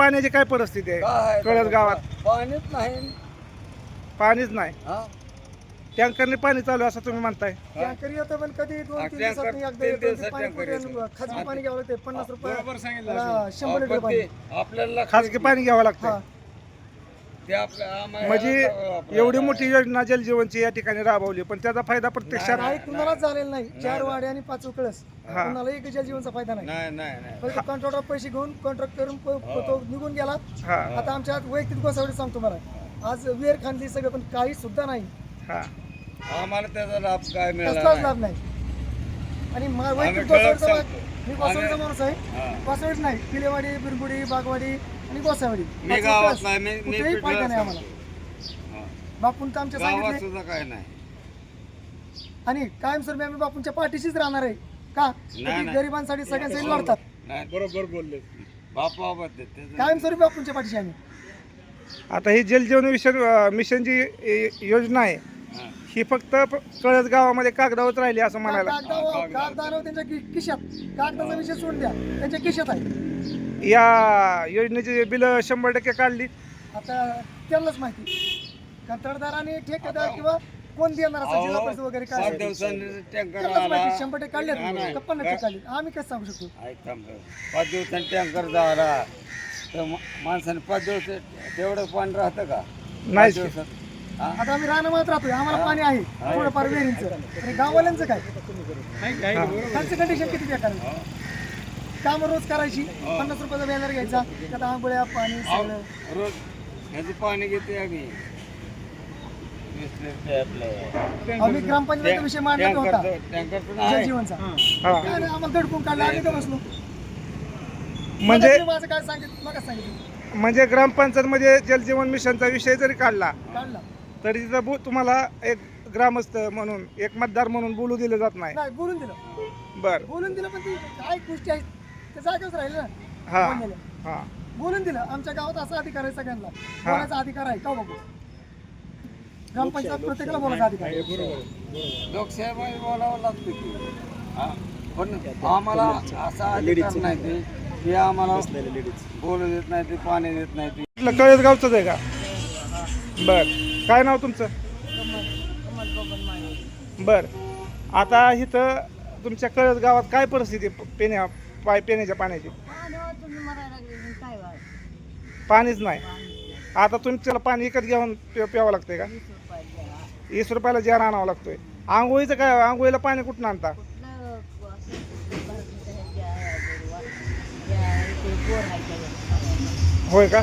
पाण्याची काय परिस्थिती आहे कळस गावात? पाणीच नाही. पाणीच नाही. टँकरने पाणी चालू असं तुम्ही म्हणताय? टँकर येतं पण कधी 2-3 दिवसात एकदा येतं. पाणी कुठे खाजगी पाणी घ्यावं लागते 50 रुपये 100 लिटर पाणी आपल्याला खाजगी पाणी घ्यावं लागतं. ते आपल्या म्हणजे एवढी मोठी योजना जलजीवनची या ठिकाणी राबवली, पण त्याचा फायदा प्रत्यक्षात नाही कुणालाच झालेला नाही. 4 वाडे आणि 5 कळस कुणाला एक जलजीवनचा फायदा नाही. फक्त कॉन्ट्रॅक्टर पैसे घेऊन कॉन्ट्रॅक्ट करून तो निघून गेला. आता आमच्या वैयक्तिक गोष्टी सांगतो मला, आज विहीर खांदली सगळं पण काही सुद्धा नाही. आम्हाला त्याचा लाभ काय मिळाला कसलाच लाभ नाही. आणि वैयक्तिक गोष्टीचा मी गोसावडीचा माणूस आहे. गोसावडीच नाही, किलेवाडी, बिरगुडी, बागवाडी आणि गोसावडी कुठेही फायदा नाही आम्हाला. बापून तर आमच्या सांगितले काय नाही. आणि कायमस्वरूपी आम्ही बापूंच्या पाठीशीच राहणार आहे. का गरिबांसाठी सगळ्यांसाठी लढतात. बरोबर बोलले बापा. कायमस्वरूपी बापूंच्या पाठीशी आम्ही. आता ही जलजीवन मिशन जी योजना आहे ही फक्त कळस गावामध्ये कागदावरच राहिली असं म्हणायला? कागदावर त्यांच्या खिशात. कागदाचा विषय सोडून द्या, त्यांच्या खिशात आहे. या योजनेची बिल 100% काढली. आता त्यांनाच माहिती, कंत्राटदाराने ठेकेदार किंवा कोण देणार असं जिल्हा परिषद वगैरे काय त्यांनाच माहिती. 100% काढले का 50% काढले आम्ही कसं सांगू शकतो? 5 दिवसांनी टँकर झाला तर माणसाने 5 दिवस तेवढं पाणी राहतं का? नाही. दिवसात आता आम्ही रानामात राहतोय, आम्हाला पाणी आहे थोडंफार विहिरींचं. आणि गाववाल्यांचं काय? त्यांचं कंडिशन किती बेकार आहे. कामं रोज करायची, 50 रुपयाचा बॅनर घ्यायचा, त्यात आंघोळ्या पाणी सगळं. रोज ह्याचं पाणी घेते आम्ही. आम्ही ग्रामपंचायत विषय मांडला होता टँकर जलजीवनचा. आम्हाला दडपून काढला, आम्ही तर बसलो. म्हणजे माझं काय सांगितलं मग सांगितलं म्हणजे ग्रामपंचायत मध्ये जलजीवन मिशनचा विषय जरी काढला तरी तिथं तुम्हाला एक ग्रामस्थ म्हणून, एक मतदार म्हणून बोलू दिलं जात नाही? नाही, बोलून दिलं. बर, बोलून दिलं पण ती काय गोष्टी आहेत ते जागेच राहिले ना. बोलून दिलं. आमच्या गावात असा अधिकार आहे सगळ्यांना बोलायचा अधिकार आहे का बघू? ग्रामपंचायत प्रत्येकाला बोलायचा अधिकार आहे. लोकशाहीमध्ये बोलावं लागतं की. पण आम्हाला असा अधिकार नाही की आम्हाला बोलू देत नाही, ते पाणी देत नाही. ते कळस गावचंच आहे का? बर, काय नाव तुमचं? बर, आता इथं तुमच्या कळस गावात काय परिस्थिती पिण्याच्या पाण्याची? पाणीच नाही. आता तुमच्याला पाणी विकत घेऊन प्यावं लागतंय का? 20 रुपयाला जार आणावं लागतोय. आंघोळीचं काय? आंघोळीला पाणी कुठून आणता? होय का?